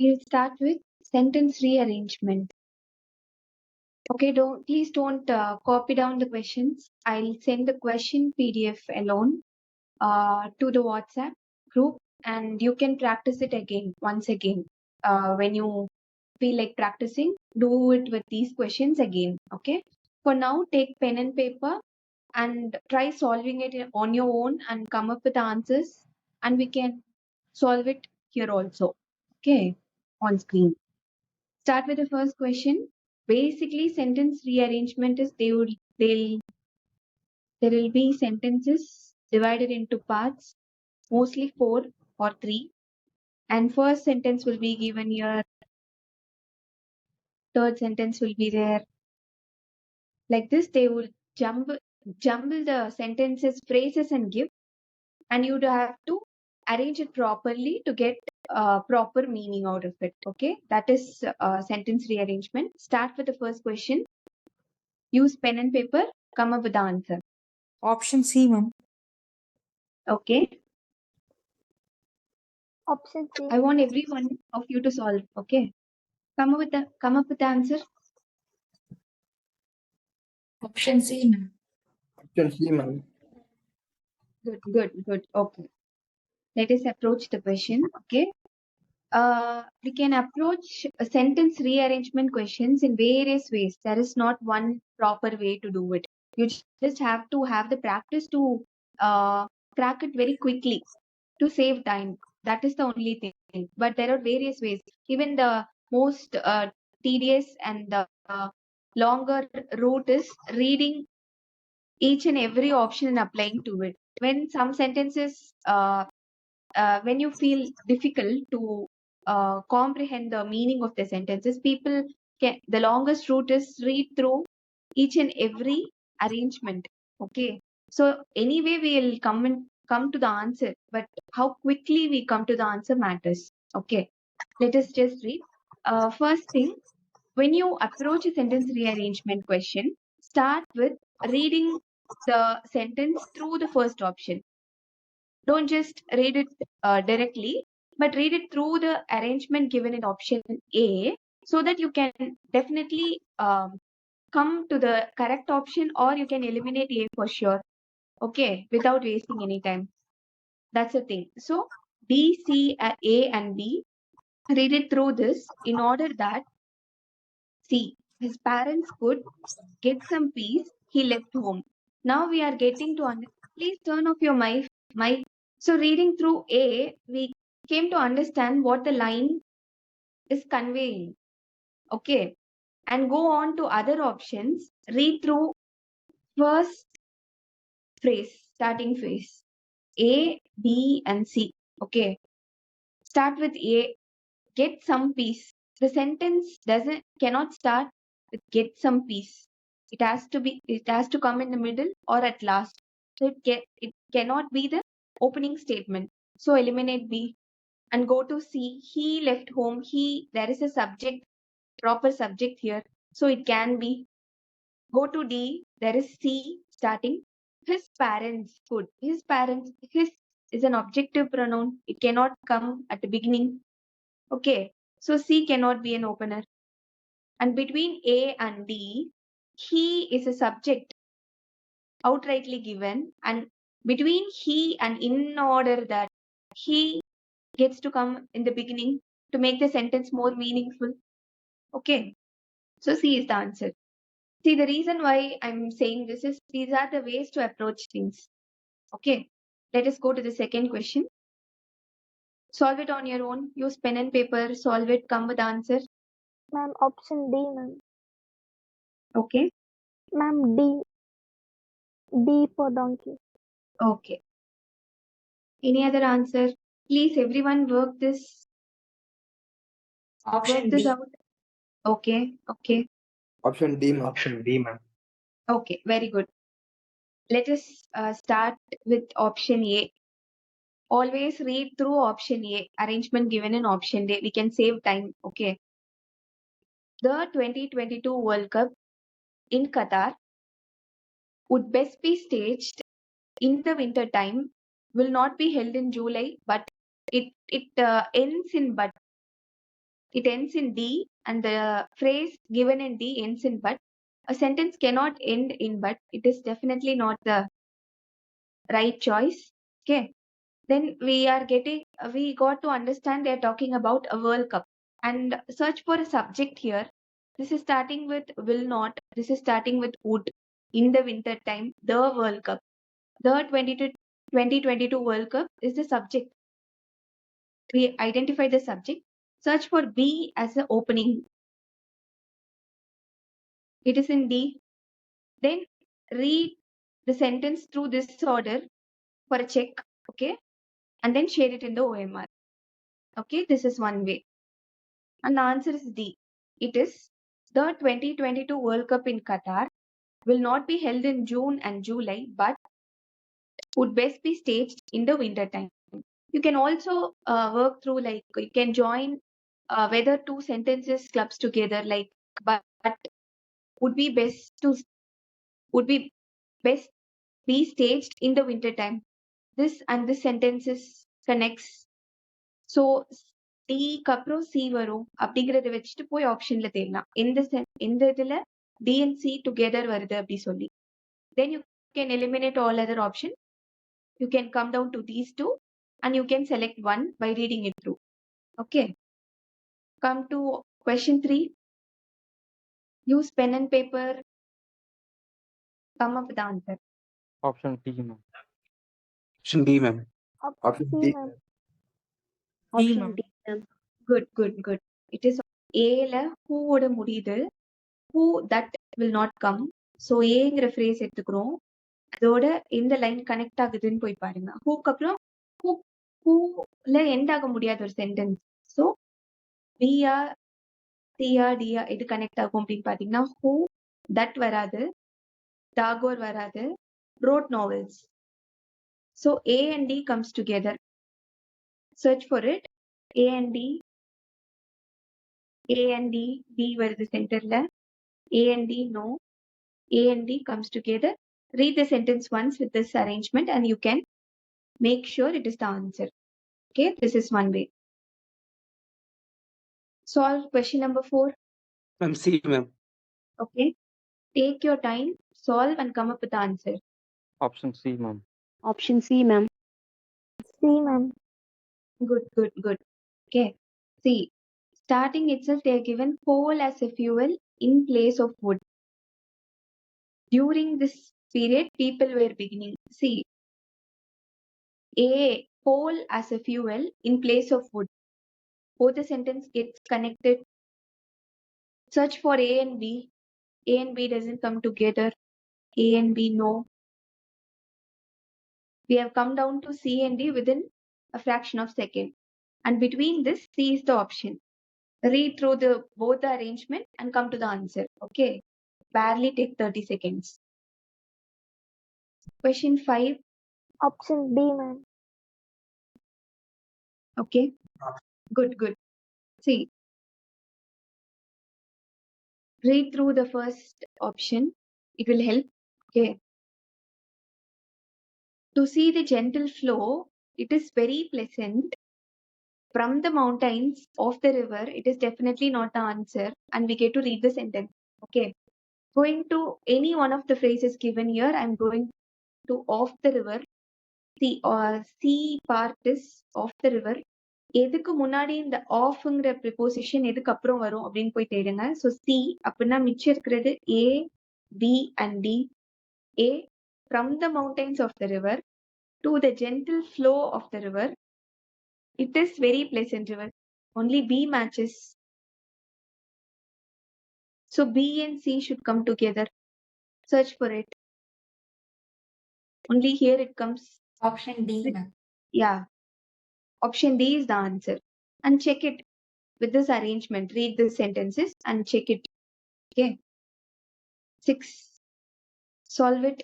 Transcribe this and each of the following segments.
We'll start with sentence rearrangement. Okay, please don't copy down the questions. I'll send the question PDF alone to the WhatsApp group, and you can practice it once again. When you feel like practicing, do it with these questions again. Okay. For now, take pen and paper and try solving it on your own and come up with answers, and we can solve it here also. Okay, on screen. Start with the first question. Basically, sentence rearrangement is there will be sentences divided into parts, mostly 4 or 3. And first sentence will be given here, third sentence will be there. Like this, they will jumble the sentences, phrases, and give, and you'd have to arrange it properly to get proper meaning out of it. Okay, that is sentence rearrangement. Start with the first question. Use pen and paper. Come up with the answer. Option C, ma'am. Okay. Option C. I want every one of you to solve. Okay. Come up with the answer. Option C, ma'am. Option C, ma'am. Good. Okay. Let us approach the question. Okay. We can approach sentence rearrangement questions in various ways. There is not one proper way to do it. You just have to have the practice to crack it very quickly to save time. That is the only thing. But there are various ways. Even the most tedious and the longer route is reading each and every option and applying to it. When some sentences, when you feel difficult to comprehend the meaning of the sentences, the longest route is read through each and every arrangement. Okay. So anyway, we'll come to the answer, but how quickly we come to the answer matters. Okay. Let us just read. First thing, when you approach a sentence rearrangement question, start with reading the sentence through the first option. Don't just read it directly, but read it through the arrangement given in option A, so that you can definitely come to the correct option, or you can eliminate A for sure. Okay, without wasting any time. That's the thing. So B, C, A, and B, read it through this in order that C, his parents could get some peace. He left home. Now we are getting to please turn off your mic. So reading through A, we came to understand what the line is conveying. Okay. And go on to other options. Read through first phrase, starting phrase. A, B, and C. Okay. Start with A. Get some peace. The sentence cannot start with get some peace. It has to come in the middle or at last. So it cannot be the opening statement. So eliminate B and go to C. He left home. There is a subject, proper subject here. So it can be. Go to D. There is C starting. His parents could. His is an objective pronoun. It cannot come at the beginning. Okay. So C cannot be an opener. And between A and D, he is a subject outrightly given. And between he and in order that he gets to come in the beginning to make the sentence more meaningful. Okay. So C is the answer. See, the reason why I'm saying this is these are the ways to approach things. Okay. Let us go to the second question. Solve it on your own. Use pen and paper. Solve it. Come with the answer. Ma'am, option D, ma'am. Okay. Ma'am, D. D for donkey. Okay. Any other answer? Please, everyone, work this. Option Work this D. out. Okay. Option D, ma'am. Option D, ma'am. Okay. Very good. Let us start with option A. Always read through option A. Arrangement given in option A. We can save time. Okay. The 2022 World Cup in Qatar would best be staged in the winter time, will not be held in July, but it ends in but. it ends in D and the phrase given in D ends in but. A sentence cannot end in but. It is definitely not the right choice. Okay. Then we got to understand they're talking about a World Cup and search for a subject here. This is starting with will not. This is starting with would. In the winter time, the World Cup. The 2022 World Cup is the subject. We identify the subject. Search for B as the opening. It is in D. Then read the sentence through this order for a check. Okay. And then share it in the OMR. Okay. This is one way. And the answer is D. It is the 2022 World Cup in Qatar will not be held in June and July, but would best be staged in the winter time. You can also work through like you can join whether two sentences clubs together like but would be best be staged in the winter time. This and this sentences connects. So டிக்கு அப்புறம் C வரும் அப்படிங்கறத வச்சுட்டு போய் ஆப்ஷன்ல தேடலாம் எந்த இதுல டி அண்ட் சி டுகெதர் வருது அப்படி சொல்லி then you can eliminate all other option. You can come down to these two and you can select one by reading it through. Okay. Come to question 3. Use pen and paper. Come up with the answer. Option D, ma'am. Option D, ma'am. Option C, ma'am. Option D, ma'am. Good. It is A ல who ஓட முடியுது. Who that will not come. So ஏங்கிற phrase எடுத்துக்கிறோம். அதோட எந்த line connect ஆகுதுன்னு போய் பாருங்க. ஹூக்கு அப்புறம் ஹூல எண்ட் ஆக முடியாத ஒரு சென்டென்ஸ். ஸோ பிஆ சிஆ டிஆ எது கனெக்ட் ஆகும் அப்படின்னு பாத்தீங்கன்னா ஹூ தட் வராது, டாகோர் வராது, wrote novels. So A and D comes together. Search for it. A and D D வருது சென்டர்ல. A and D no. A and D comes together. Read the sentence once with this arrangement and you can make sure it is the answer. Okay, this is one way. Solve question number 4. Ma'am, C, ma'am. Okay, take your time, solve and come up with the answer. Option C, ma'am. Option C, ma'am. C, ma'am. Good. Okay, see, starting itself they are given coal as a fuel in place of wood. During this period, people were beginning. See, A, coal as a fuel in place of wood. Both the sentence gets connected. Search for A and B. A and B doesn't come together. A and B no. We have come down to C and D within a fraction of second. And between this, C is the option. Read through both the arrangement and come to the answer. Okay. Barely take 30 seconds. Question 5. Option D, ma'am. Okay. Good. See. Read through the first option. It will help. Okay. To see the gentle flow, it is very pleasant. From the mountains of the river, it is definitely not the answer. And we get to read the sentence. Okay. Going to any one of the phrases given here, I'm going to off the river. C part is of the river. எதுக்கு முன்னாடி இந்த ஆஃப்ங்கிற preposition எதுக்கு அப்புறம் வரும் அப்படின்னு போய் தேடுங்க. So C அப்படின்னா மிச்சம் இருக்கிறது A, B and D. A from the mountains of the river to the gentle flow of the river. It is very pleasant river. Only B matches. So B and C should come together. Search for it. Only here it comes. Option D, ma'am. Yeah. Option D is the answer. And check it with this arrangement. Read the sentences and check it. Okay. 6. Solve it.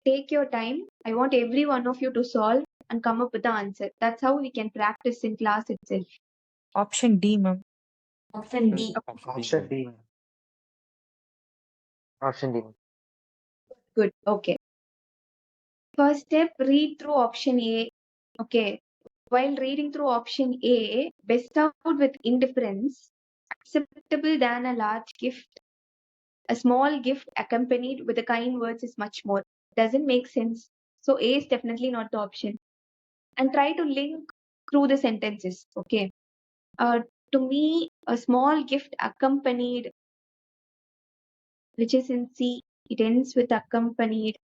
Take your time. I want every one of you to solve and come up with the answer. That's how we can practice in class itself. Option D, ma'am. Option D. Option D. ma'am. Option D. Good. Okay. First step, read through option A. Okay. while reading through option A, bestowed with indifference, acceptable than a large gift, a small gift accompanied with the kind words is much more. Doesn't make sense. So A is definitely not the option. And try to link through the sentences. Okay. To me, a small gift accompanied, which is in C, it ends with accompanied,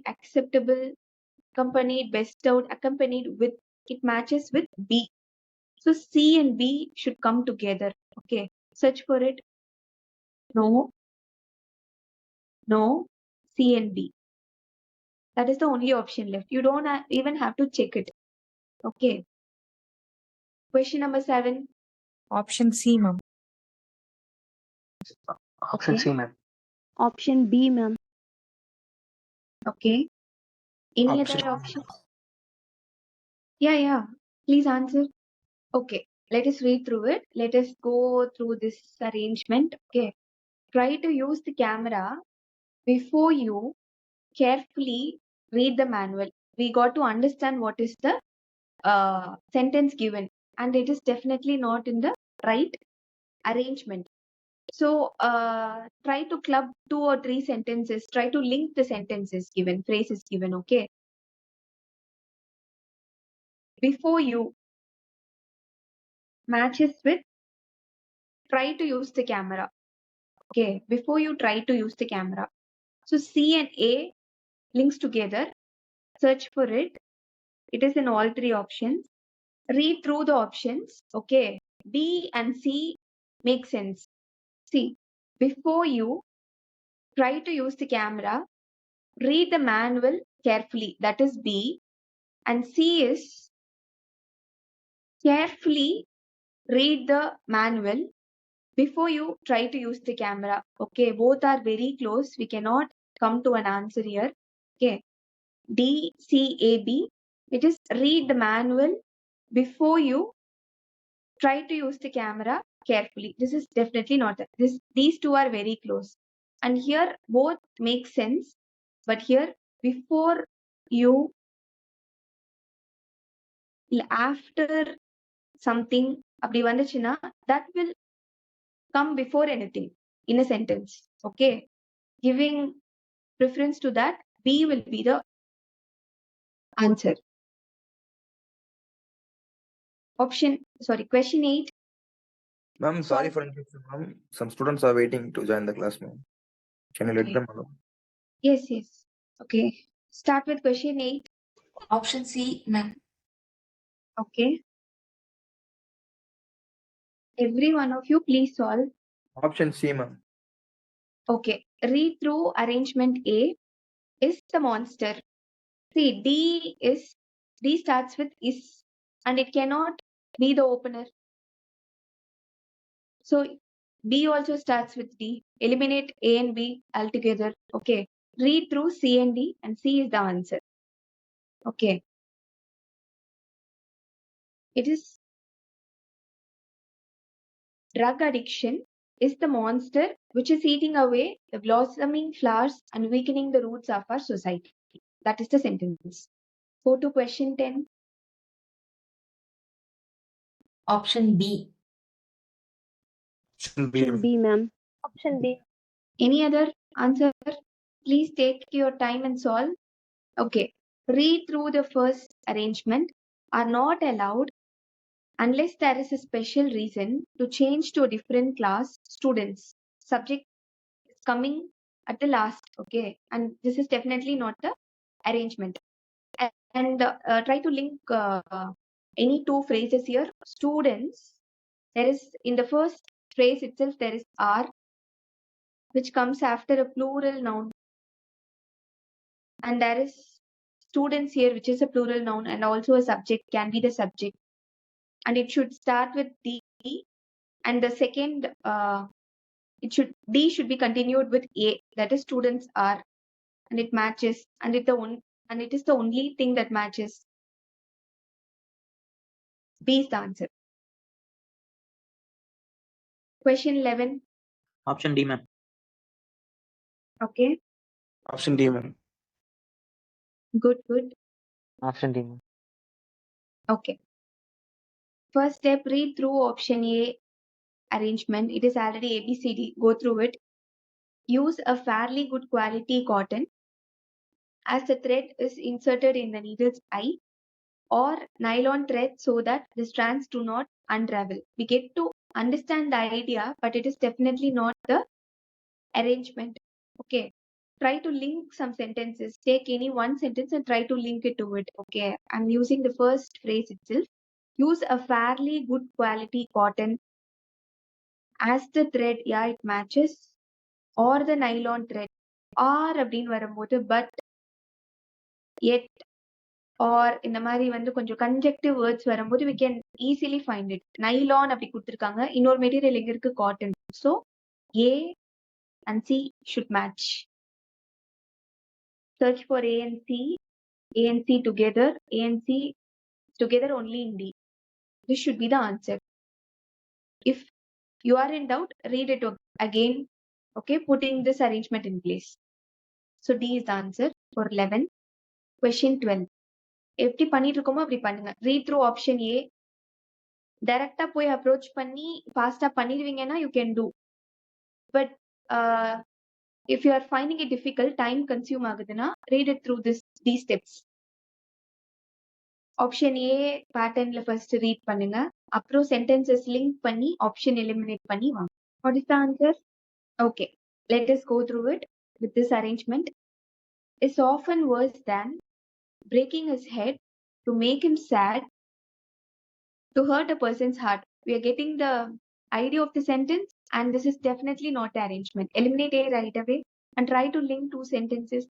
acceptable, accompanied, bestowed, accompanied with, it matches with B. So C and B should come together. Okay. Search for it. No. No. C and B. That is the only option left. You don't even have to check it. Okay. Question number 7. Option C, ma'am. Option Okay. C, ma'am. Option B, ma'am. Okay. Any Option other option? Yeah. Please answer. Okay. Let us read through it. Let us go through this arrangement. Okay. Try to use the camera before you carefully read the manual. We got to understand what is the sentence given, and it is definitely not in the right arrangement. So try to club 2 or 3 sentences. Try to link the sentences given, phrases given. Okay. Before you matches with try to use the camera. Okay. Before you try to use the camera. So C and A links together. Search for it. It is in all 3 options. Read through the options. Okay. B and C make sense. See, before you try to use the camera, read the manual carefully. That is B. And C is carefully read the manual before you try to use the camera. Okay, both are very close. We cannot come to an answer here. Okay, D, C, A, B. It is read the manual before you try to use the camera carefully. This is definitely not this. These two are very close. And here both make sense. But here, before you, after something, அப்படி வந்துச்சுன்னா, that will come before anything in a sentence. Okay. Giving preference to that, B will be the answer. Question 8. Ma'am, sorry for interruption, ma'am. Some students are waiting to join the class, ma'am. Can you let Okay. them alone? Yes. Okay. Start with question 8. Option C, ma'am. Okay. Every one of you, please solve. Option C, ma'am. Okay. Read through arrangement A is the monster. See, D starts with is, and it cannot be the opener. So B also starts with D. Eliminate A and B altogether. Okay. Read through C and D, and C is the answer. Okay. It is drug addiction is the monster which is eating away the blossoming flowers and weakening the roots of our society. That is the sentence. Go to question 10. Option B. Option B. Option B, ma'am. Option B. Any other answer? Please take your time and solve. Okay. Read through the first arrangement. Are not allowed unless there is a special reason to change to a different class students. Subject is coming at the last. Okay. And this is definitely not the arrangement. And try to link any 2 phrases here. Students, there is in the first phrase itself, there is are, which comes after a plural noun. And there is students here, which is a plural noun, and also a subject can be the subject. And it should start with D. And the second, D should be continued with A. That is students are. And it matches. And it is the only thing that matches. B is the answer. Question 11. Option D, ma'am. Okay. Option D, ma'am. Good. Option D, ma'am. Okay. First step, read through option A arrangement. It is already ABCD. Go through it. Use a fairly good quality cotton as the thread is inserted in the needle's eye, or nylon thread so that the strands do not unravel. We get to understand the idea, but it is definitely not the arrangement. Okay. Try to link some sentences. Take any one sentence and try to link it to it. Okay. I'm using the first phrase itself. Use a fairly good quality cotton as the thread. Yeah, it matches. Or the nylon thread. Or அப்படின்னு வரும்போது but yet or இந்த மாதிரி வந்து கொஞ்சம் conjunctive words வரும்போது we can easily find it. Nylon அப்படி கொடுத்திருக்காங்க. இன்னொரு மெட்டீரியல் எங்க இருக்கு? Cotton. So A and C should match. Search for A and C together, A and C together only in D. This should be the answer. If you are in doubt, read it again. Okay, putting this arrangement in place. So D is the answer for 11. Question 12. எப்படி பண்ணிட்டு இருக்கோமோ அப்படி பண்ணுங்க. Read through option A. டைரக்டா போய் approach பண்ணி ஃபாஸ்டா பண்ணிடுவீங்கன்னா you can do. But if you are finding it difficult, time consume ஆகுதுன்னா read it through these steps. Option A பேட்டர்ன்ல ஃபர்ஸ்ட் ரீட் பண்ணுங்க. அப்புறம் சென்டென்சஸ் லிங்க் பண்ணி ஆப்ஷன் எலிமினேட் பண்ணி வாங்க. What is the answer? Okay, let us go through it with this arrangement. Is often worse than breaking his head to make him sad to hurt a person's heart. We are getting the idea of the sentence, and this is definitely not the arrangement. Eliminate A right away and try to link two sentences.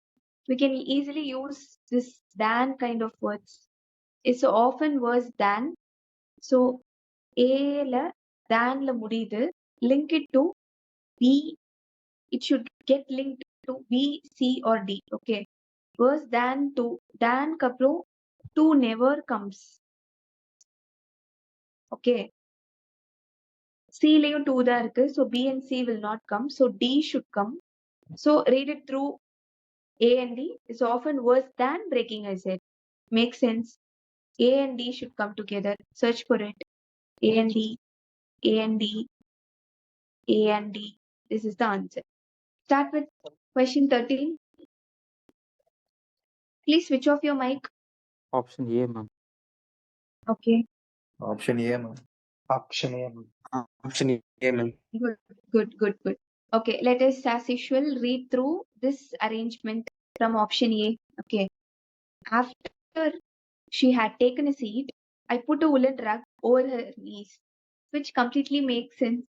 We can easily use this than kind of words. Is often worse than. So A la than la முடியுது. Link it to B. It should get linked to B, C or D. Okay. Worse than to. Than kapro to never comes. Okay. C layum 2 தான் இருக்கு. So B and C will not come. So D should come. So read it through A and D. Is often worse than breaking his head. Makes sense. A and D should come together. Search for it. A and D. A and D. A and D. This is the answer. Start with question 13. Please switch off your mic. Option A, ma'am. Okay. Option A, ma'am. Option A, ma'am. Option A, ma'am. Good. Okay, let us as usual read through this arrangement from option A. Okay. After she had taken a seat, I put a woolen rug over her knees, which completely makes sense.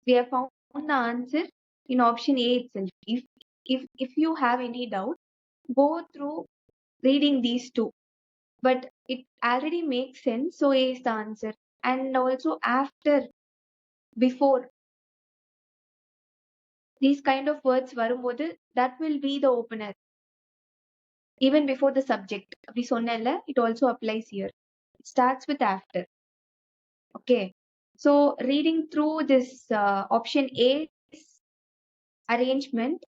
We have found the answer in option A itself. If you have any doubt, go through reading these two. But it already makes sense, so A is the answer. And also after, before, these kind of words வரும்போது that will be the opener. Even before the subject. அப்படி சொன்னேன்ல, it also applies here. It starts with after. Okay. So reading through this option A arrangement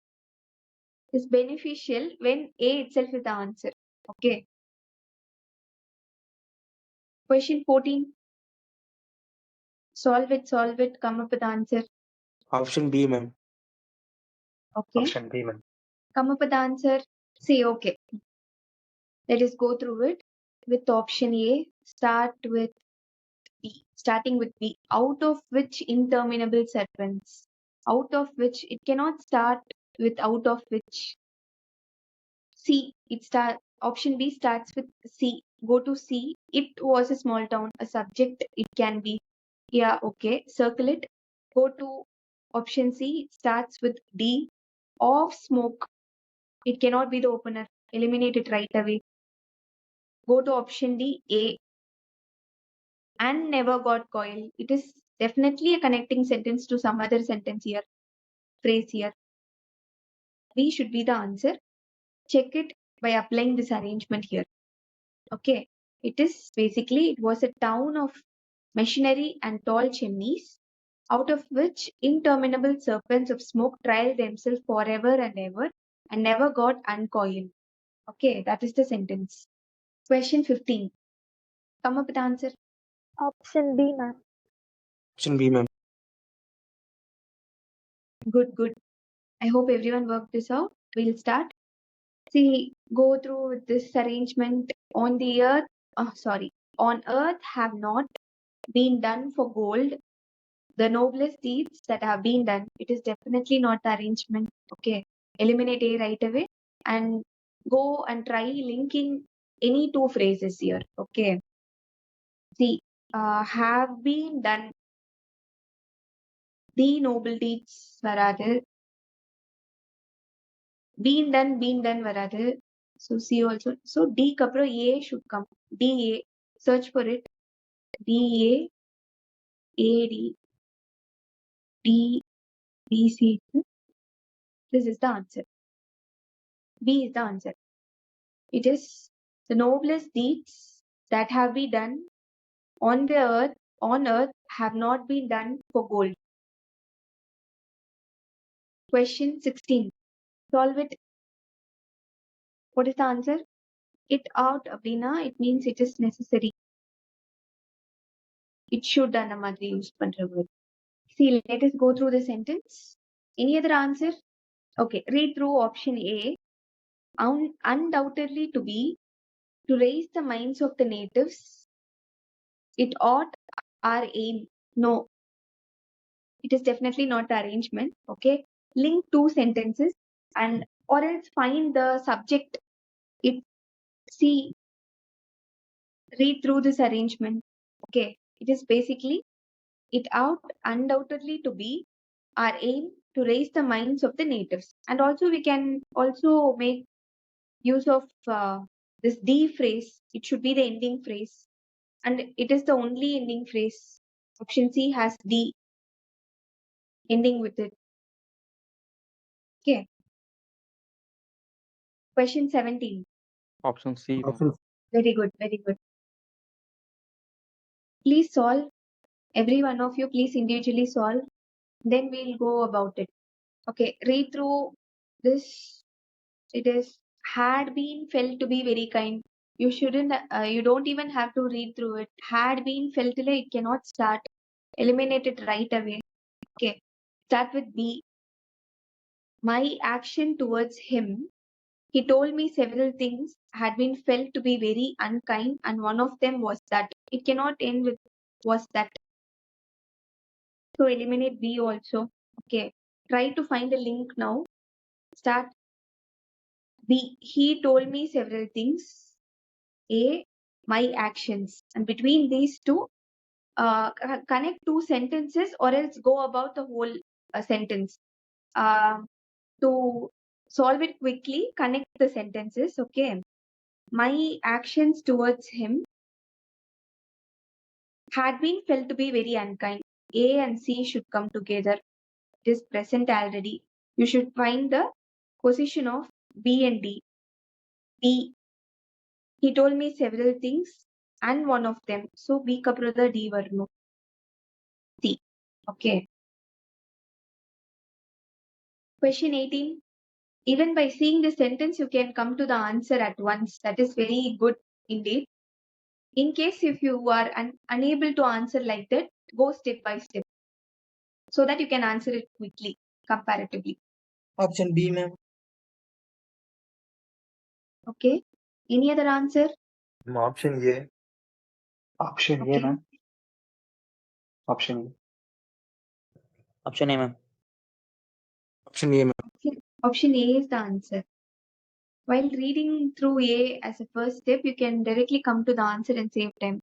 is beneficial when A itself is the answer. Okay. Question 14. Solve it, come up with the answer. Option B, ma'am. Okay. Option B, ma'am. Come up with the answer. Say okay. Let us go through it with option A. Start with B. Starting with B. Out of which interminable sequence? Out of which, it cannot start with out of which. C. Option B starts with C. Go to C. It was a small town. A subject, it can be. Yeah, okay. Circle it. Go to option C. It starts with D. Of smoke. It cannot be the opener. Eliminate it right away. Go to option D. A. And never got coil. It is definitely a connecting sentence to some other sentence here. Phrase here. B should be the answer. Check it by applying this arrangement here. Okay. It is basically, it was a town of machinery and tall chimneys, out of which interminable serpents of smoke trailed themselves forever and ever and never got uncoiled. Okay, that is the sentence. Question 15. Come up with the answer. Option B, ma'am. Option B, ma'am. Good, good. I hope everyone worked this out. We'll start. See, go through this arrangement on the earth. On earth have not been done for gold. The noblest deeds that have been done. It is definitely not the arrangement. Okay. Eliminate A right away and go and try linking any two phrases here. Okay. See, have been done. The noble deeds வராது. Been done வராது. So C also. So D க்கு அப்புறம் A should come. DA. Search for it. DA, AD, D, BC. This is the answer. B is the answer. It is the noblest deeds that have been done on earth have not been done for gold. Question 16. Solve it. What is the answer? It out அப்படின்னா it means it is necessary. It should அந்த மாதிரி use பண்ற word. See, let us go through the sentence. Any other answer? Okay, read through option A. Undoubtedly to raise the minds of the natives. It ought our aim. No, it is definitely not the arrangement. Okay, link two sentences and or else find the subject. See, read through this arrangement. Okay, it is basically it out undoubtedly to be our aim to raise the minds of the natives. And also we can also make use of this D phrase. It should be the ending phrase. And it is the only ending phrase. Option C has D ending with it. Okay. Question 17. Option C, ma'am. Option Very good, very good. Please solve. Every one of you, please individually solve. Then we'll go about it. Okay, read through this. It is had been felt to be very kind. You shouldn't, you don't even have to read through it. Had been felt till it cannot start. Eliminate it right away. Okay, start with B. My action towards him, he told me several things, had been felt to be very unkind, and one of them was that. It cannot end with was that. So eliminate B also. Okay, try to find a link now. Start B. He told me several things. A. My actions. And between these two, connect two sentences or else go about the whole sentence. To solve it quickly, connect the sentences. Okay. My actions towards him had been felt to be very unkind. A and C should come together. It is present already. You should find the position of B and D. B. He told me several things and one of them. So B kapra the D varno. C. Okay. Question 18. Even by seeing the sentence, you can come to the answer at once. That is very good indeed. In case if you are unable to answer like that, go step by step so that you can answer it quickly, comparatively. Option B, ma'am. Okay. Any other answer? Option A. Option A, Okay. ma'am. Option A. Option A, ma'am. Option A, ma'am. Option A is the answer. While reading through A as a first step, you can directly come to the answer and save time.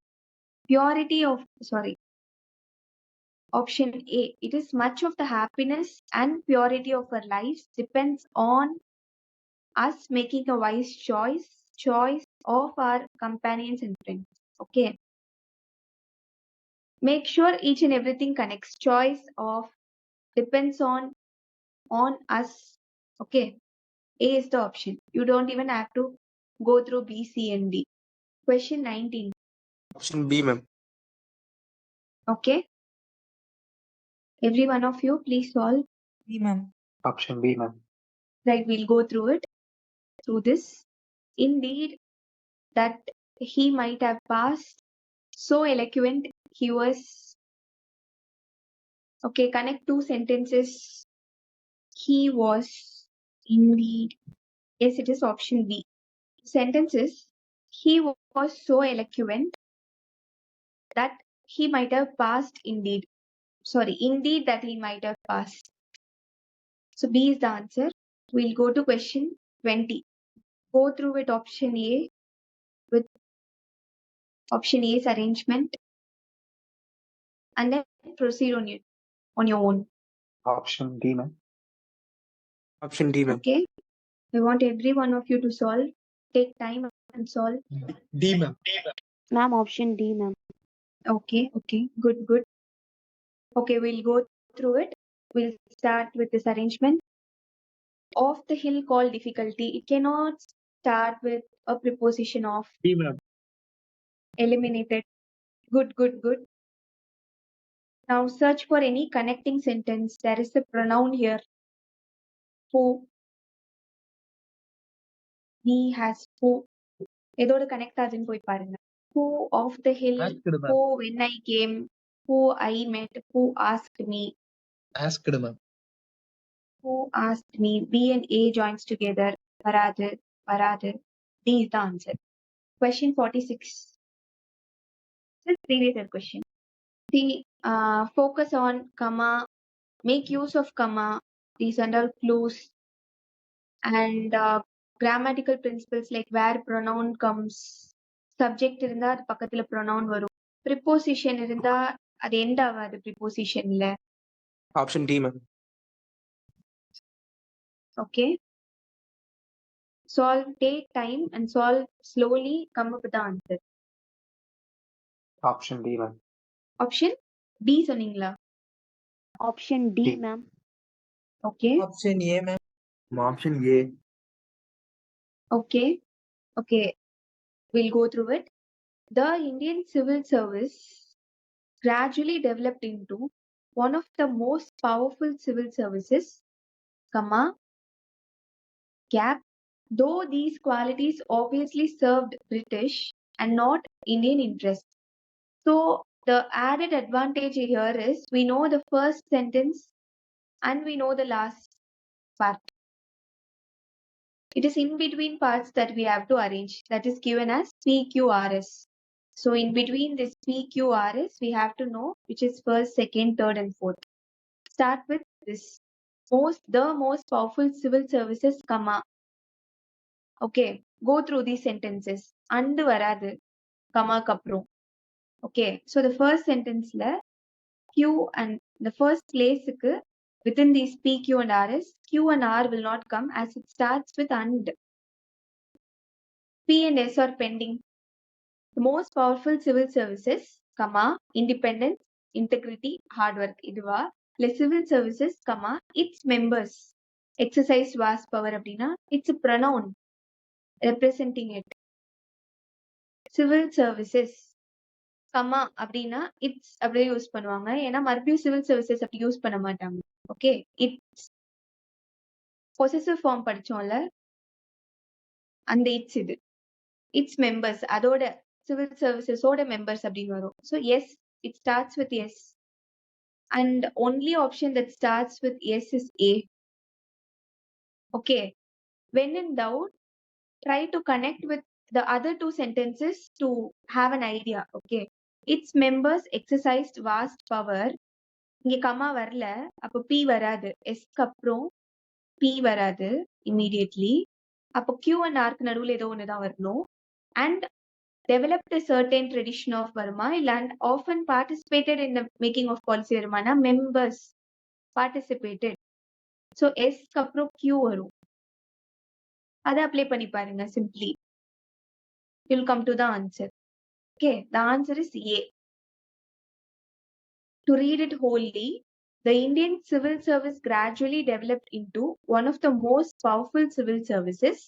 Option A. It is much of the happiness and purity of our lives depends on us making a wise choice of our companions and friends. Okay. Make sure each and everything connects. Choice of depends on us. Okay. A is the option. You don't even have to go through B, C, and D. Question 19. Option B, ma'am. Okay. Every one of you, please solve. B, ma'am. Option B, ma'am. Right, we'll go through it. Through this. Indeed, that he might have passed. So eloquent he was. Okay, connect two sentences. He was indeed. Yes, it is option B. Sentences. He was so eloquent that he might have passed indeed. Sorry, indeed that he might have passed. So B is the answer. We'll go to question 20. Go through with option A, with option A's arrangement, and then proceed on your own. Option D, ma'am. Option D, ma'am. Okay. I want every one of you to solve. Take time and solve. D, ma'am. Ma'am, option D, ma'am. Okay. Good. Okay, we'll go through it. We'll start with this arrangement. Off the hill called difficulty. It cannot start with a preposition of. D, ma'am. Eliminated. Good. Now search for any connecting sentence. There is a pronoun here. Who. He has who. எதோட connect ஆகுதுன்னு போய் பாருங்க. Who of the hill, Asked, ma'am. who when I came, who I met, who asked me, Asked, ma'am. who asked me. B and A joins together. Varadu. D is the answer. Question 46. This previous question. See, focus on comma, make use of comma. These are all clues. And grammatical principles like where pronoun comes. Subject இருந்தா அது பக்கத்துல pronoun வரும். Preposition இருந்தா அது end ஆகாது prepositionல. Option D, ma'am. Okay. Solve, take time and solve slowly. Come up with the answer. Option D, ma'am. Option B சொன்னீங்களா? Option D, D. ma'am. Okay. Option A, ma'am. Option A. Okay. We'll go through it. The Indian civil service gradually developed into one of the most powerful civil services, comma, gap, though these qualities obviously served British and not Indian interests. So the added advantage here is we know the first sentence and we know the last part. It is in between parts that we have to arrange. That is given as PQRS. So in between this PQRS, we have to know which is first, second, third, and fourth. Start with this. The most powerful civil services, comma. Okay, go through these sentences. And varadu, comma kapro. Okay, so the first sentence la Q and the first place within these PQ and RS, Q and R will not come as it starts with and. P and S are pending. The most powerful civil services, comma, independence, integrity, hard work. இதுவா இல்லை civil services, comma, its members exercise vast power அப்படின்னா it's a pronoun representing it. Civil services, comma அப்படின்னா it's அப்படியே use பண்ணுவாங்க. ஏன்னா மறுபடியும் civil services அப்படி use பண்ண மாட்டாங்க. ஓகே, it's possessive form படிச்சோம்ல, அந்த it's இது. Its members, அதோட civil services ஓட members அப்படின்னு வரும். So yes, it starts with yes. And only option that starts with yes is A. Okay. When in doubt, try to connect with the other two sentences to have an idea. Okay. Its members exercised vast power. இங்க comma வரல, அப்போ P வராது. S அப்புறம் P வராது immediately. அப்போ Q and R க்கு நடுவுல ஏதோ ஒண்ணுதான் வரணும். And developed a certain tradition of Burma and often participated in the making of policy Burma. Members participated. So S kapro Q varum. Adha apply panni parunga simply. You'll come to the answer. Okay, the answer is A. To read it wholly, the Indian civil service gradually developed into one of the most powerful civil services.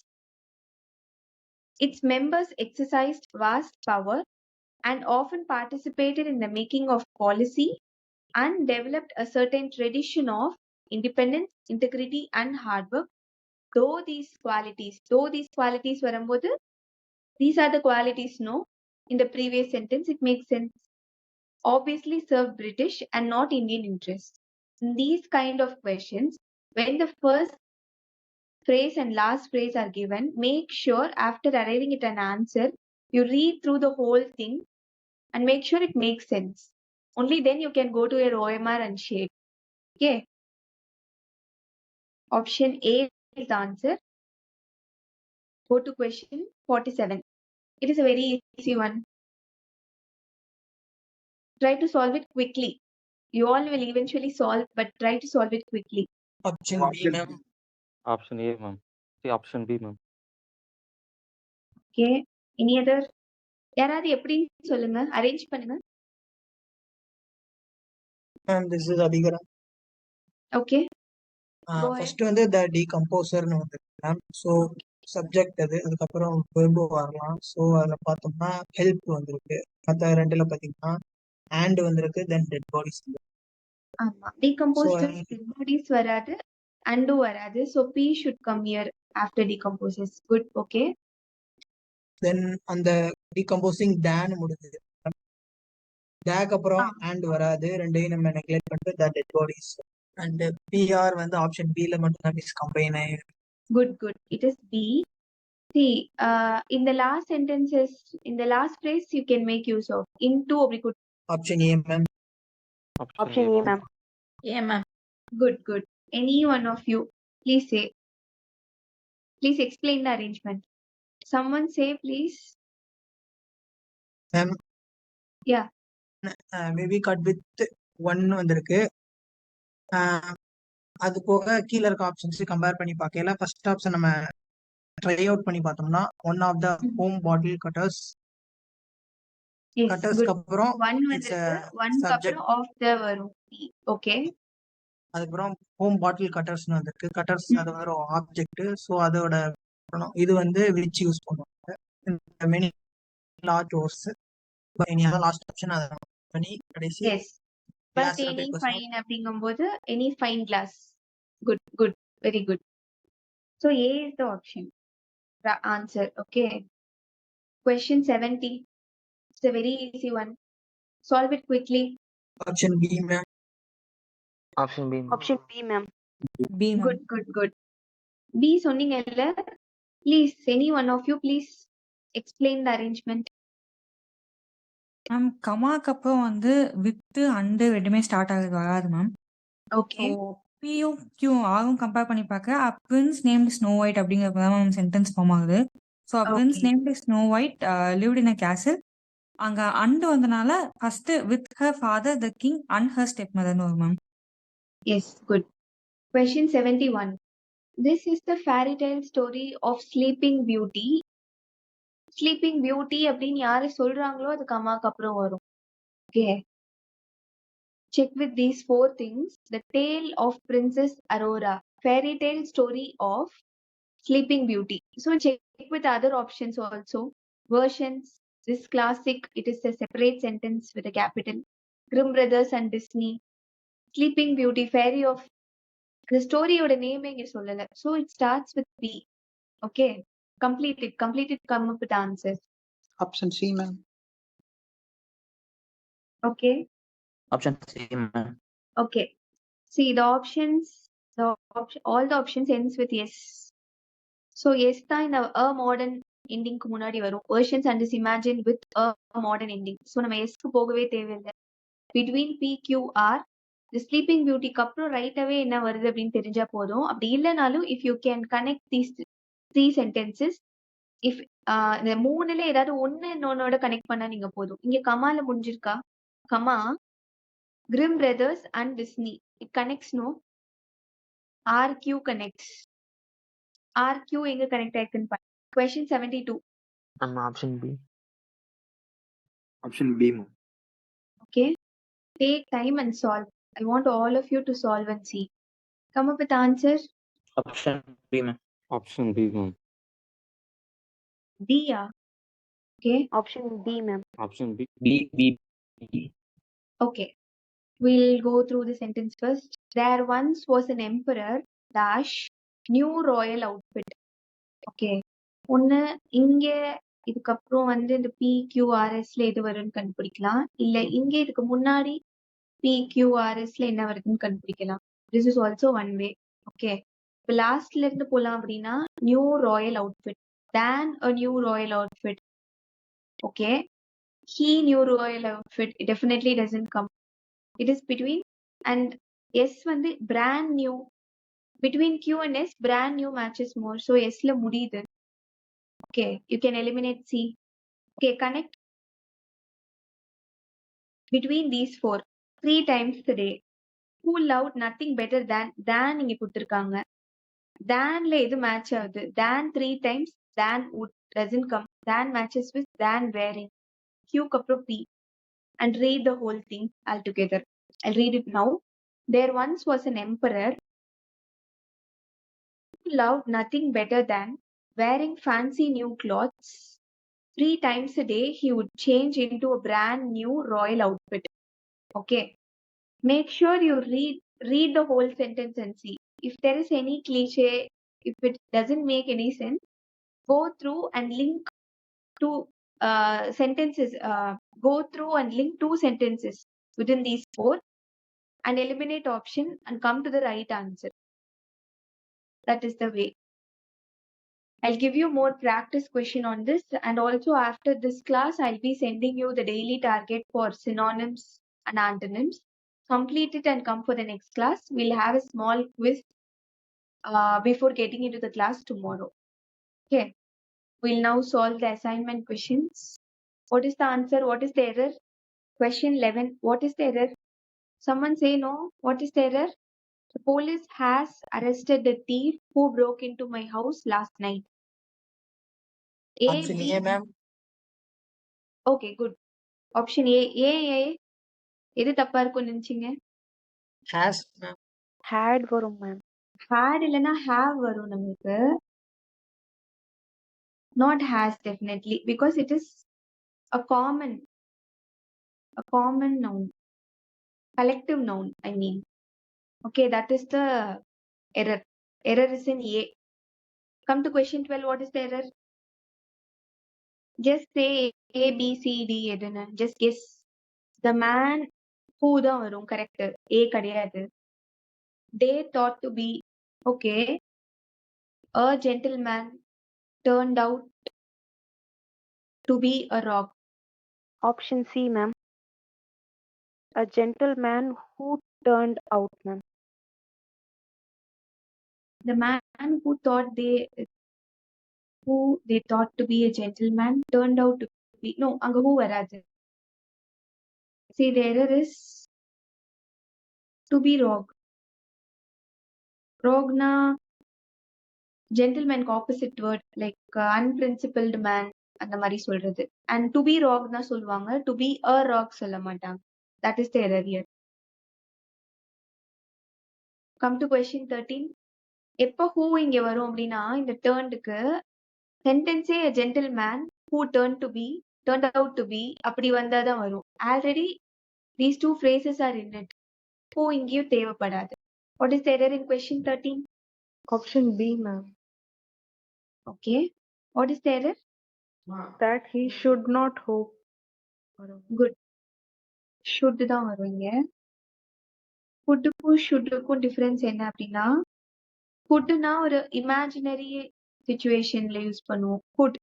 Its members exercised vast power and often participated in the making of policy and developed a certain tradition of independence, integrity, and hard work. Though these qualities வரும்போது These are the qualities, no? In the previous sentence, it makes sense. Obviously serve British and not Indian interests. In these kind of questions, when the first phrase and last phrase are given, make sure after arriving at an answer, you read through the whole thing and make sure it makes sense. Only then you can go to your OMR and shade. Okay. Option A is the answer. Go to question 47. It is a very easy one. Try to solve it quickly. You all will eventually solve, but try to solve it quickly. Option B, ma'am. Option A, ma'am. See, option B, ma'am. Okay. Any other? யாராவது எப்படின்னு சொல்லுங்க, arrange பண்ணுங்க. Ma'am, this is Abhigara. Okay. Go ahead. First வந்து the decomposer னு வந்து ma'am. So subject அதுக்கப்புறம் verb வரலாம். So அதுல பார்த்தோம்னா help வந்திருக்கு. மத்த ரெண்டுல பாத்தீங்கன்னா and வந்திருக்கு, then dead bodies. ஆமா. Decomposed So, dead bodies வராது, undo வராது. So P should come here after decomposers. Good. Okay. then அந்த decomposing dan முடிஞ்சது. daக்கு அப்புறம் and வராது, ரெண்டையும் நம்ம neglect பண்ணிட்டு the dead bodies. And PR வந்து option B ல மட்டும் தான் miss combine ஆயிருக்கு. Good, good. It is B. See, in the last sentences, in the last phrase, you can make use of into or we could. Option A, ma'am. Option A, ma'am. Yeah, ma'am. Good, good. Any one of you, please say. Please explain the arrangement. Someone say, please. Ma'am. Yeah. Maybe cut with 1 வந்திருக்கு. அது போக கீழ இருக்க options compare பண்ணி பார்க்கல. First option நம்ம try out பண்ணி பார்த்தோம்னா one of the home bottle cutters. கட்டர்ஸ்க்கு அப்புறம் one வந்திருக்கு, one க்கு அப்புறம் of the வரும். ஓகே. அதுக்கப்புறம் ஹோம் பாட்டில் கட்டர்ஸ்னு வந்திருக்கு. கட்டர்ஸ் அது ஒரு ஆப்ஜெக்ட். ஸோ அதோட இது வந்து விச் யூஸ் பண்ணுவாங்க மெனி லார்ஜ் ஓர்ஸ். இனி அதான் லாஸ்ட் ஆப்ஷன் அதை பண்ணி கடைசி But any fine அப்படிங்கும்போது any fine glass. Good, good, very good. So A is the option. The answer. Okay. Question 70. It's a very easy one. Solve it quickly. Option B, ma'am. Option B. Option B, ma'am. B, ma'am. Good, good, good. B சொன்னீங்கல்ல. Please, any one of you, please explain the arrangement. Ma'am கமாக்கு அப்புறம் வந்து with and ரெண்டுமே start ஆகுது வராது ma'am. Okay. பியும் Q ஆகும் compare பண்ணி பார்க்க பிரின்ஸ் நேம்டு ஸ்னோ ஒயிட் அப்படிங்கிறப்ப தான் மேம் சென்டென்ஸ் ஃபார்ம் ஆகுது. So prince named snow white lived in a castle. அங்க அண்டு வந்தனால first with her father the king and her step மதர்னு வரும் ma'am. Yes, good. Question 71. This is the fairy tale story of Sleeping Beauty. Sleeping Beauty அப்படின்னு யாரு சொல்றாங்களோ அது கமாக்கு அப்புறம் வரும். Okay. Check with these 4 things. The tale of Princess Aurora. Fairy tale story of Sleeping Beauty. So check with other options also. Versions. This classic, it is a separate sentence with a capital. Grimm Brothers and Disney. Sleeping Beauty, Fairy of. The story oda name inge sollala. So it starts with B. Okay. Complete it. Come up with answers. Option C, ma'am. Okay. Option C, ma'am. Okay. See the options. All the options ends with yes. So yes தான் இந்த a modern ending க்கு முன்னாடி வரும். Versions and is imagined with a modern ending. So நம்ம yes க்கு போகவே தேவையில்லை. Between P, Q, R, the Sleeping Beauty க்கு அப்புறம் right away என்ன வருது அப்படின்னு தெரிஞ்சா போதும். அப்படி இல்லைனாலும் if you can connect these 3 sentences, if இந்த மூணுல ஏதாவது ஒன்னு இன்னொன்னோட கனெக்ட் பண்ணா நீங்க போதும். இங்க கமால முடிஞ்சிருக்கா? Comma Grimm Brothers and Disney. It connects, no? RQ connects. RQ எங்க connect ஆயிருக்குன்னு பாருங்க. Question 72. Option B. Option B, ma'am. Okay. Take time and solve. I want all of you to solve and see. Come up with answer. Option B, ma'am. Option B, ma'am. D, yeah. Okay. Option B, ma'am. Option B. B. Okay. We'll go through the sentence first. There once was an emperor dash new royal outfit. Okay. ஒன்னு இங்க இதுக்கப்புறம் வந்து இந்த PQRSல எது வரும்னு கண்டுபிடிக்கலாம். இல்ல இங்க இதுக்கு முன்னாடி PQRSல என்ன வருதுன்னு கண்டுபிடிக்கலாம். This is also one way. Okay. இப்ப லாஸ்ட்ல இருந்து போலாம் அப்படின்னா new Royal outfit than a new royal outfit. Okay. He new royal outfit it definitely doesn't come. It is between and S வந்து brand new. Between Q and S brand new matches more. So S ல முடியுது. Okay. You can eliminate C. Okay. Connect between these four 3 times a day. Who loved nothing better than இங்க கொடுத்திருக்காங்க. thanல எது match ஆகுது? than 3 times than would doesn't come. than matches with than wearing. Q க்கு அப்புறம் P. And read the whole thing altogether. I'll read it now. There once was an emperor who loved nothing better than wearing fancy new clothes. 3 times a day he would change into a brand new royal outfit. Okay. Make sure you read the whole sentence and see. If there is any cliche, if it doesn't make any sense, go through and link two sentences. Go through and link 2 sentences within these 4 and eliminate option and come to the right answer. That is the way. I'll give you more practice question on this, and also after this class I'll be sending you the daily target for synonyms and antonyms. Complete it and come for the next class. We'll have a small quiz before getting into the class tomorrow. Okay. We'll now solve the assignment questions. What is the answer? What is the error? Question 11. What is the error? Someone say no. What is the error? The police has arrested the thief who broke into my house last night. A, Option B. A, ma'am. Okay, good. Option A. A. எது தப்பா இருக்கும்னு நினைச்சீங்க? Has, ma'am. Had வரும் ma'am. Had இல்லனா have வரும் நமக்கு. Not has definitely, because it is a common noun. Collective noun, I mean. Okay, that is the error. Error is in A. Come to question 12. What is the error? Just say A, B, C, D எதுன்னு. Just guess. The man who தான் வரும். Correct. A கிடையாது. They thought to be. Okay. A gentleman turned out to be a rock. Option C ma'am. A gentleman who turned out ma'am. The man who they thought to be a gentleman turned out to be. No, அங்க who வராது. See, the error is to be rogue. Rogue na gentleman opposite word, like unprincipled man அந்த மாதிரி சொல்றது. And to be rogue na சொல்லுவாங்க. To be a rogue சொல்ல மாட்டாங்க. That is the error here. Come to question 13. எப்ப who இங்க வரும் அப்படின்னா இந்த turnedக்கு சென்டென்ஸே a gentleman who turned out to be அப்படி வந்தாதான் வரும். Already these 2 phrases are in it. Who இங்கேயும் தேவைப்படாது. What is the error in question 13? Option B, ma'am. Okay. What is the error? That he should not hope. Good. Should தான் வரும் இங்க. Couldக்கும் shouldக்கும் difference என்ன அப்படின்னா couldனா ஒரு imaginary situationல யூஸ் பண்ணுவோம். could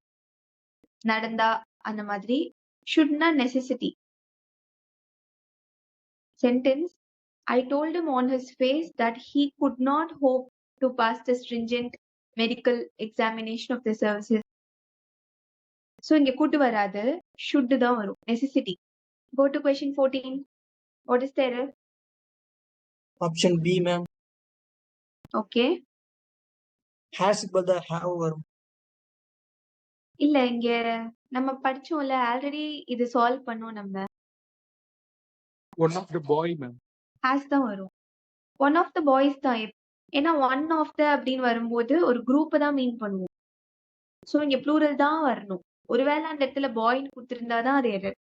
நடந்தா அந்த மாதிரி. shouldனா necessity. Sentence. I told him on his face that he could not hope to pass the stringent medical examination of the services. So இங்க could வராது, should தான் வரும். Necessity. Go to question 14. What is the error? Option B, ma'am. Okay. Has பதிலா have வரும். இல்ல இங்க நம்ம படிச்சோம்ல already இது சால்வ் பண்ணோம் நம்ம. One of the boy, ma'am. has தான் வரும். One of the boys தான். ஏன்னா one of the அப்படின்னு வரும்போது ஒரு குரூப் தான் மீன் பண்ணுவோம். சோ இங்க ப்ளூரல் தான் வரணும். ஒருவேளை அந்த இடத்துல பாய்னு கொடுத்திருந்தாதான் அது error.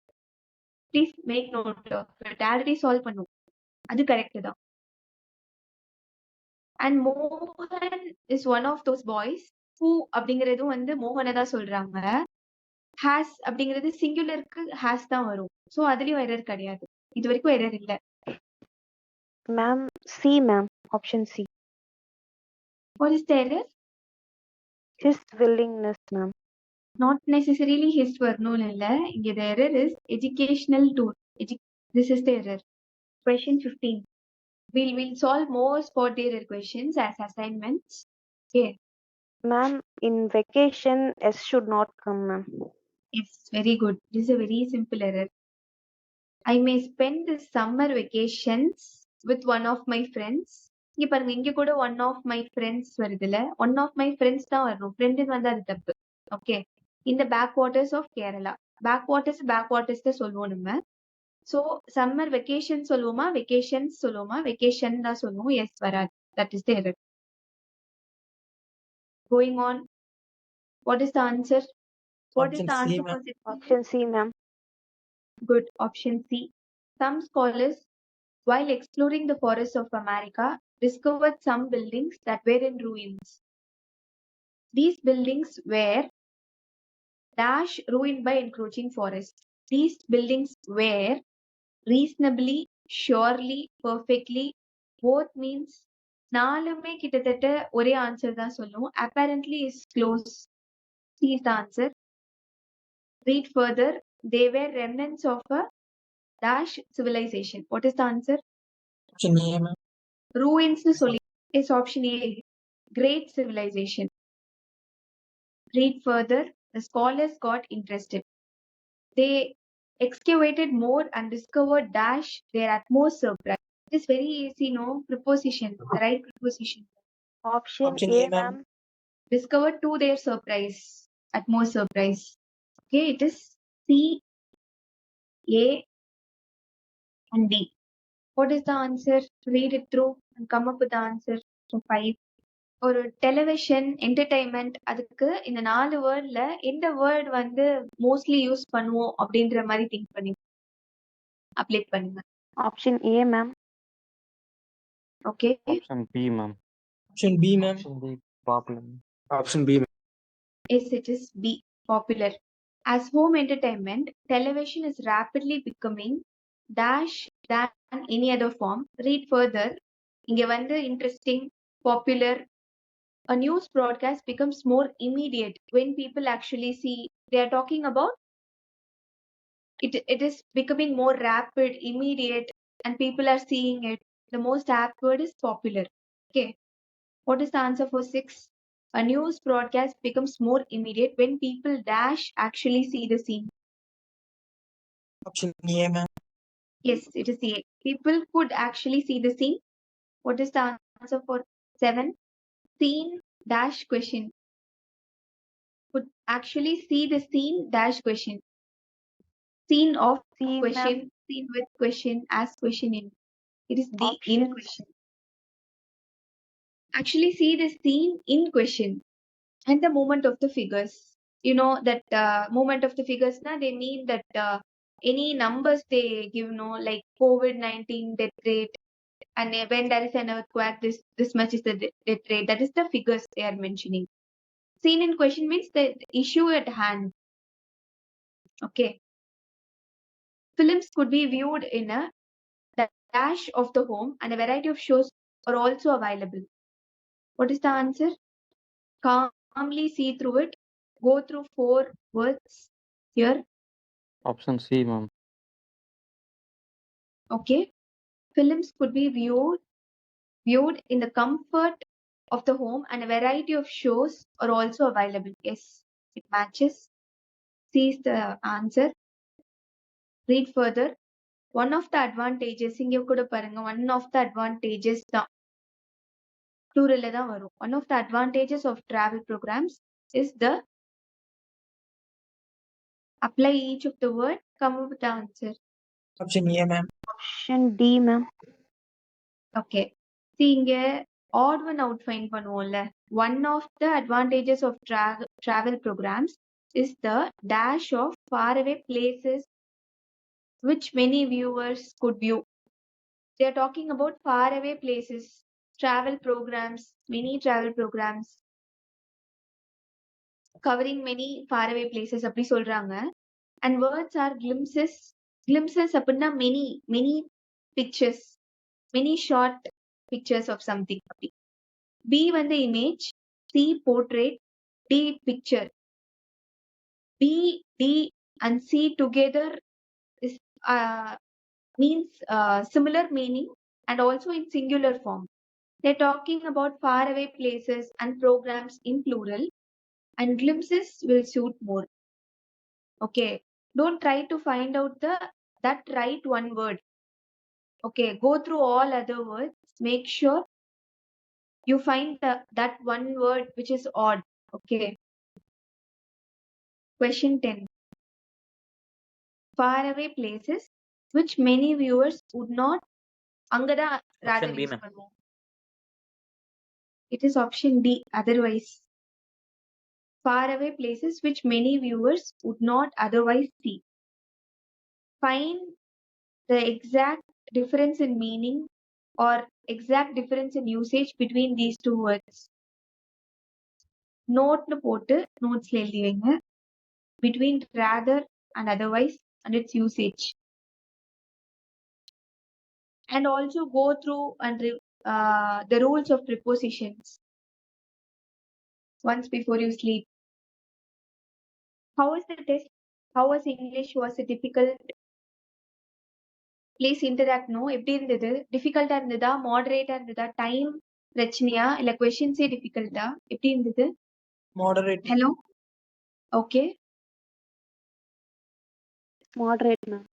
Please make note of it. Already solve பண்ணுவோம். அது கரெக்ட் தான். அண்ட் மோகன் is one of those boys who அப்படிங்கறதும் வந்து மோகனை தான் சொல்றாங்க. has அப்படிங்கிறது சிங்குலருக்கு ஹாஸ் தான் வரும். ஸோ அதுலயும் எரர் கிடையாது. இது வரைக்கும் எரர் இல்ல. Ma'am, C, ma'am. Option C. What is the error? His willingness, ma'am. Not necessarily his வரணும் இல்ல. இங்க the error is educational tool. This is the error. Question 15. We'll solve more spot error questions as assignments. Okay. Ma'am, in vacation, S should not come, ma'am. Yes, very good. This is a very simple error. I may spend the summer vacations with one of my friends. இங்க பாருங்க, இங்க கூட one of my friends வருதுல. one of my friends தான் வரணும். friend வந்து அது தப்பு. Okay. In the backwaters of Kerala. backwaters தான் சொல்லுவோம் நம்ம. So summer vacation சொல்லுவோமா, vacations சொல்லுவோமா, vacation தான் சொல்லுவோம். Yes, வராது. That is the error. Going on. What is the answer? What is Option the C, answer ma'am. for this? Option C, ma'am. Good. Option C. Some scholars, while exploring the forests of America, discovered some buildings that were in ruins. These buildings were dash ruined by encroaching forests. These buildings were reasonably, surely, perfectly. Both means நாலுமே கிட்டத்தட்ட ஒரே answer தான் சொல்லும். Apparently is close. C is the answer. Read further. They were remnants of a dash civilization. What is the answer? Option A, ma'am. Ruins னு சொல்லி is option A. Great civilization. Read further. The scholars got interested. They excavated more and discovered dash their utmost surprise. It is very easy, no? Preposition, the right preposition. Option Option A, A, ma'am. ma'am. Discovered to their surprise, utmost surprise. Okay, it is C, A, and D. What is the answer? Read it through and come up with the answer. So 5. ஒரு television entertainment, அதுக்கு இந்த 4 வேர்ட்ல எந்த word வந்து mostly use பண்ணுவோம் அப்படின்ற மாதிரி think பண்ணி apply பண்ணுங்க. Option A, ma'am. Okay. Option B, ma'am. Option B, ma'am. Option B, popular. Option B, ma'am. Yes, it is B, popular. As home entertainment, television is rapidly becoming dash than any other form. Read further. இங்க வந்து interesting, popular. A news broadcast becomes more immediate when people actually see. They are talking about it is becoming more rapid, immediate, and people are seeing it. The most apt word is popular. Okay. What is the answer for 6? A news broadcast becomes more immediate when people dash actually see the scene. Option A, ma'am. Yes, it is A. People could actually see the scene. What is the answer for 7? Scene dash question. Could actually see the scene dash question. Scene of C, question, ma'am. scene with question, as question in. It is the in Option question. Actually see the scene in question and the movement of the figures. You know that movement of the figures, na, they mean that any numbers they give, no, like COVID-19 death rate, and when there is an earthquake, this much is the death rate. That is the figures they are mentioning. Scene in question means the issue at hand. Okay. Films could be viewed in a dash of the home, and a variety of shows are also available. What is the answer? Calmly see through it. Go through 4 words here. Option C, ma'am. Okay. Films could be viewed in the comfort of the home, and a variety of shows are also available. Yes, it matches. C is the answer. Read further. One of the advantages, இங்க கூட பாருங்க, one of the advantages தான் plural தான் வரும். One of the advantages of travel programs is the apply each of the word, come up with the answer. Option A, ma'am. Option D, ma'am. Okay. See, இங்க odd one out find பண்ணுவோம்ல. One of the advantages of travel programs is the dash of faraway places which many viewers could view. They are talking about faraway places, travel programs, many travel programs. covering many faraway places அப்படி சொல்றாங்க. And words are glimpses. Glimpses அப்படின்னா many pictures, many short pictures of something அப்படி. B வந்து image, C portrait, D picture. B, D and C together is means similar meaning and also in singular form. They're talking about faraway places and programs in plural, and glimpses will suit more. Okay, don't try to find out that right one word. Okay, go through all other words, make sure you find that one word which is odd. Okay, question 10. Faraway places which many viewers would not angada rather B, use ma'am. பண்ணுவோம். It is option D, otherwise. Faraway places which many viewers would not otherwise see. Find the exact difference in meaning or exact difference in usage between these two words. Note போட்டு நோட்ஸ்ல எழுதி வைங்க. Between rather and otherwise and its usage. And also go through and the rules of prepositions once before you sleep. How was the test? How was English? Was it difficult? Please interact. No, எப்படி இருந்தது? டிஃபிகல்ட்டா இருந்ததா, மாடரேட்டா இருந்ததா, time பிரச்சனையா இல்ல கொஸ்டின்ஸே டிஃபிகல்ட்டா, எப்படி இருந்தது? Moderate. Hello, okay, Moderate, ma'am.